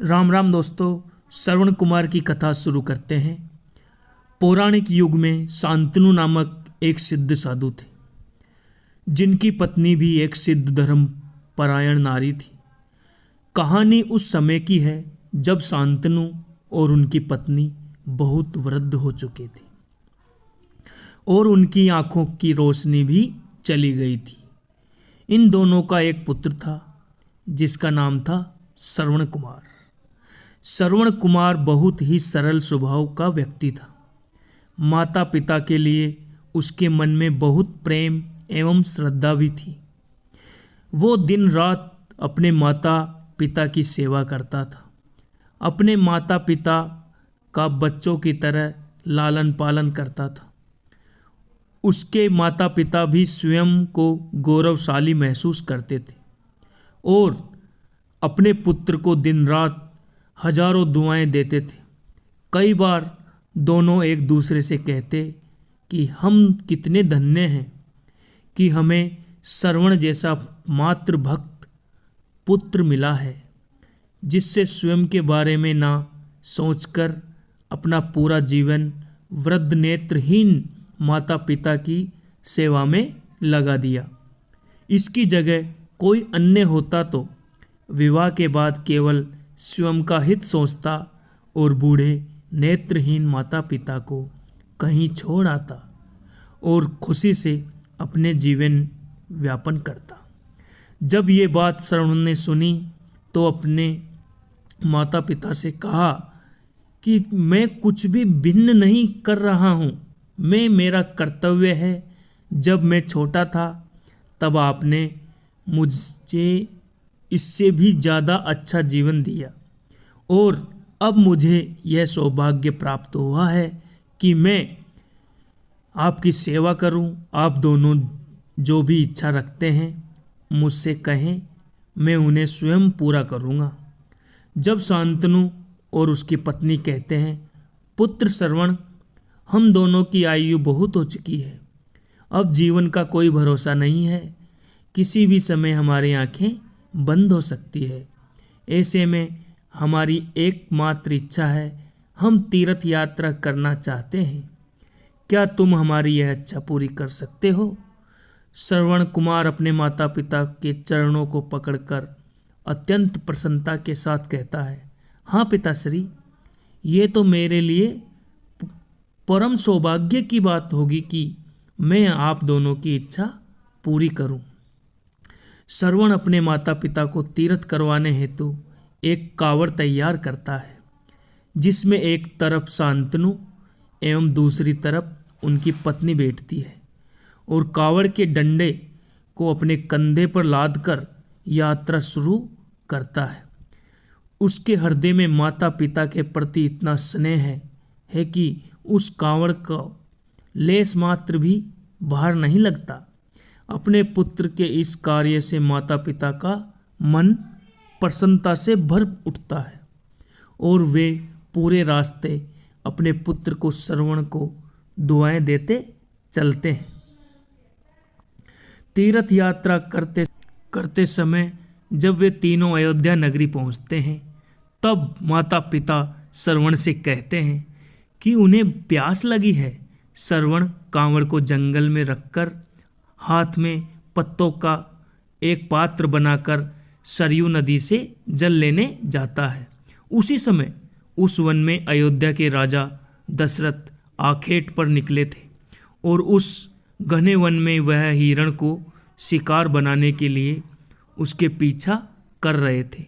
राम राम दोस्तों। श्रवण कुमार की कथा शुरू करते हैं। पौराणिक युग में शांतनु नामक एक सिद्ध साधु थे, जिनकी पत्नी भी एक सिद्ध धर्म परायण नारी थी। कहानी उस समय की है जब शांतनु और उनकी पत्नी बहुत वृद्ध हो चुके थे और उनकी आंखों की रोशनी भी चली गई थी। इन दोनों का एक पुत्र था जिसका नाम था श्रवण कुमार। श्रवण कुमार बहुत ही सरल स्वभाव का व्यक्ति था। माता पिता के लिए उसके मन में बहुत प्रेम एवं श्रद्धा भी थी। वो दिन रात अपने माता पिता की सेवा करता था। अपने माता पिता का बच्चों की तरह लालन पालन करता था। उसके माता पिता भी स्वयं को गौरवशाली महसूस करते थे और अपने पुत्र को दिन रात हजारों दुआएं देते थे। कई बार दोनों एक दूसरे से कहते कि हम कितने धन्य हैं कि हमें श्रवण जैसा मातृभक्त पुत्र मिला है, जिससे स्वयं के बारे में ना सोचकर अपना पूरा जीवन वृद्ध नेत्रहीन माता पिता की सेवा में लगा दिया। इसकी जगह कोई अन्य होता तो विवाह के बाद केवल स्वयं का हित सोचता और बूढ़े नेत्रहीन माता पिता को कहीं छोड़ आता और खुशी से अपने जीवन व्यापन करता। जब ये बात श्रवण ने सुनी तो अपने माता पिता से कहा कि मैं कुछ भी भिन्न नहीं कर रहा हूँ। मेरा कर्तव्य है। जब मैं छोटा था तब आपने मुझे इससे भी ज़्यादा अच्छा जीवन दिया और अब मुझे यह सौभाग्य प्राप्त हुआ है कि मैं आपकी सेवा करूं। आप दोनों जो भी इच्छा रखते हैं मुझसे कहें, मैं उन्हें स्वयं पूरा करूंगा। जब शांतनु और उसकी पत्नी कहते हैं, पुत्र श्रवण, हम दोनों की आयु बहुत हो चुकी है। अब जीवन का कोई भरोसा नहीं है। किसी भी समय हमारी आंखें बंद हो सकती है। ऐसे में हमारी एकमात्र इच्छा है, हम तीर्थ यात्रा करना चाहते हैं। क्या तुम हमारी यह इच्छा पूरी कर सकते हो? श्रवण कुमार अपने माता पिता के चरणों को पकड़कर अत्यंत प्रसन्नता के साथ कहता है, हाँ पिताश्री, ये तो मेरे लिए परम सौभाग्य की बात होगी कि मैं आप दोनों की इच्छा पूरी करूं। श्रवण अपने माता पिता को तीर्थ करवाने हेतु एक कावड़ तैयार करता है, जिसमें एक तरफ शांतनु एवं दूसरी तरफ उनकी पत्नी बैठती है और कावड़ के डंडे को अपने कंधे पर लादकर यात्रा शुरू करता है। उसके हृदय में माता पिता के प्रति इतना स्नेह है कि उस कांवड़ का लेस मात्र भी बाहर नहीं लगता। अपने पुत्र के इस कार्य से माता पिता का मन प्रसन्नता से भर उठता है और वे पूरे रास्ते अपने पुत्र को श्रवण को दुआएं देते चलते हैं। तीर्थ यात्रा करते करते समय जब वे तीनों अयोध्या नगरी पहुंचते हैं, तब माता पिता श्रवण से कहते हैं कि उन्हें प्यास लगी है। श्रवण कांवड़ को जंगल में रखकर हाथ में पत्तों का एक पात्र बनाकर सरयू नदी से जल लेने जाता है। उसी समय उस वन में अयोध्या के राजा दशरथ आखेट पर निकले थे और उस घने वन में वह हिरण को शिकार बनाने के लिए उसके पीछा कर रहे थे।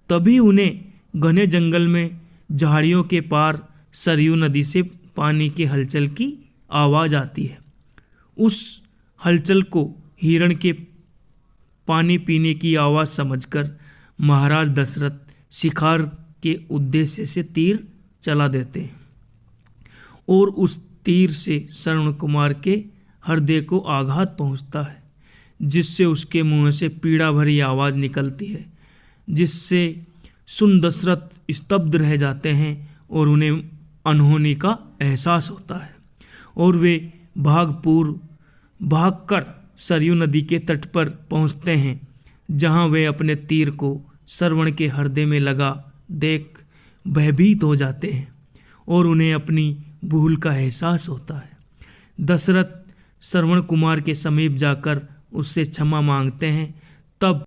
तभी उन्हें घने जंगल में झाड़ियों के पार सरयू नदी से पानी के हलचल की आवाज़ आती है। उस हलचल को हिरण के पानी पीने की आवाज़ समझकर महाराज दशरथ शिकार के उद्देश्य से तीर चला देते हैं और उस तीर से श्रवण कुमार के हृदय को आघात पहुंचता है, जिससे उसके मुंह से पीड़ा भरी आवाज़ निकलती है, जिससे सुन दशरथ स्तब्ध रह जाते हैं और उन्हें अनहोनी का एहसास होता है और वे भागकर सरयू नदी के तट पर पहुंचते हैं, जहां वे अपने तीर को श्रवण के हृदय में लगा देख भयभीत हो जाते हैं और उन्हें अपनी भूल का एहसास होता है। दशरथ श्रवण कुमार के समीप जाकर उससे क्षमा मांगते हैं। तब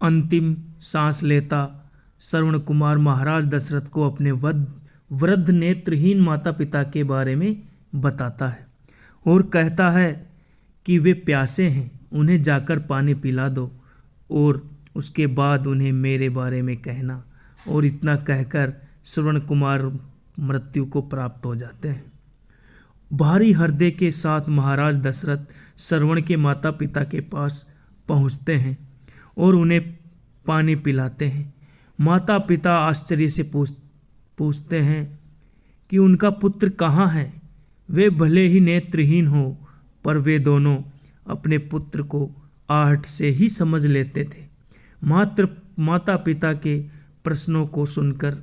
अंतिम सांस लेता श्रवण कुमार महाराज दशरथ को अपने वृद्ध नेत्रहीन माता पिता के बारे में बताता है और कहता है कि वे प्यासे हैं, उन्हें जाकर पानी पिला दो और उसके बाद उन्हें मेरे बारे में कहना। और इतना कहकर श्रवण कुमार मृत्यु को प्राप्त हो जाते हैं। भारी हृदय के साथ महाराज दशरथ श्रवण के माता पिता के पास पहुंचते हैं और उन्हें पानी पिलाते हैं। माता पिता आश्चर्य से पूछते हैं कि उनका पुत्र कहाँ है। वे भले ही नेत्रहीन हो पर वे दोनों अपने पुत्र को आहट से ही समझ लेते थे। माता पिता के प्रश्नों को सुनकर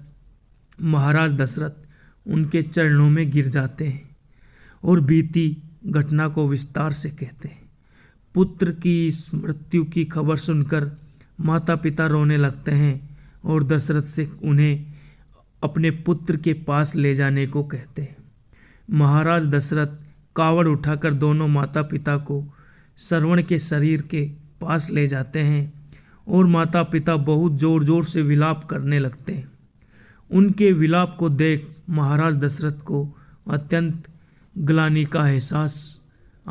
महाराज दशरथ उनके चरणों में गिर जाते हैं और बीती घटना को विस्तार से कहते हैं। पुत्र की इस मृत्यु की खबर सुनकर माता पिता रोने लगते हैं और दशरथ से उन्हें अपने पुत्र के पास ले जाने को कहते हैं। महाराज दशरथ कावड़ उठाकर दोनों माता पिता को श्रवण के शरीर के पास ले जाते हैं और माता पिता बहुत जोर जोर से विलाप करने लगते हैं। उनके विलाप को देख महाराज दशरथ को अत्यंत ग्लानि का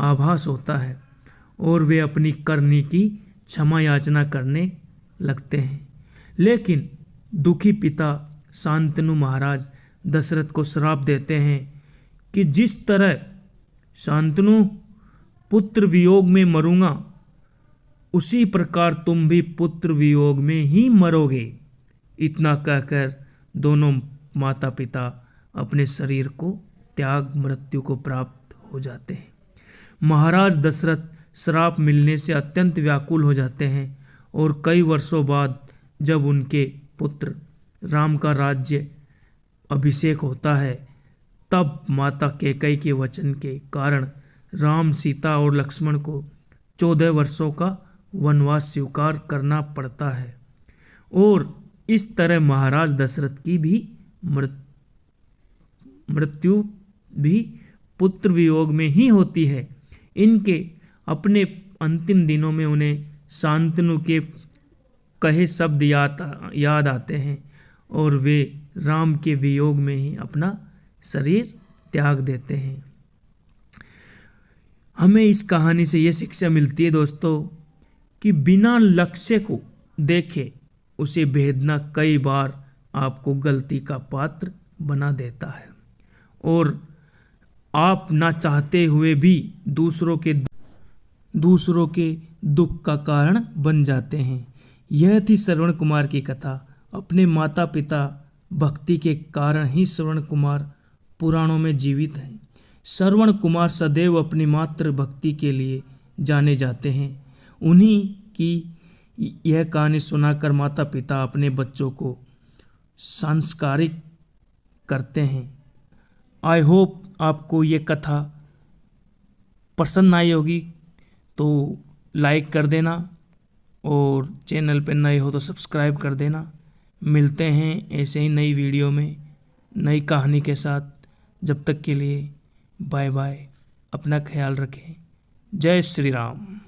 आभास होता है और वे अपनी करनी की क्षमा याचना करने लगते हैं। लेकिन दुखी पिता शांतनु महाराज दशरथ को श्राप देते हैं कि जिस तरह शांतनु पुत्र वियोग में मरूंगा उसी प्रकार तुम भी पुत्र वियोग में ही मरोगे। इतना कहकर दोनों माता पिता अपने शरीर को त्याग मृत्यु को प्राप्त हो जाते हैं। महाराज दशरथ श्राप मिलने से अत्यंत व्याकुल हो जाते हैं और कई वर्षों बाद जब उनके पुत्र राम का राज्य अभिषेक होता है तब माता कैकेयी के वचन के कारण राम, सीता और लक्ष्मण को 14 वर्षों का वनवास स्वीकार करना पड़ता है और इस तरह महाराज दशरथ की भी मृत्यु भी पुत्र वियोग में ही होती है। इनके अपने अंतिम दिनों में उन्हें शांतनु के कहे शब्द याद आते हैं और वे राम के वियोग में ही अपना शरीर त्याग देते हैं। हमें इस कहानी से ये शिक्षा मिलती है दोस्तों कि बिना लक्ष्य को देखे उसे भेदना कई बार आपको गलती का पात्र बना देता है और आप ना चाहते हुए भी दूसरों के दुख का कारण बन जाते हैं। यह थी श्रवण कुमार की कथा। अपने माता पिता भक्ति के कारण ही श्रवण कुमार पुराणों में जीवित हैं। श्रवण कुमार सदैव अपनी मातृ भक्ति के लिए जाने जाते हैं। उन्हीं की यह कहानी सुनाकर माता पिता अपने बच्चों को संस्कारिक करते हैं। आई होप आपको ये कथा पसंद आई होगी, तो लाइक कर देना और चैनल पर नए हो तो सब्सक्राइब कर देना। मिलते हैं ऐसे ही नई वीडियो में नई कहानी के साथ। जब तक के लिए बाय बाय। अपना ख्याल रखें। जय श्री राम।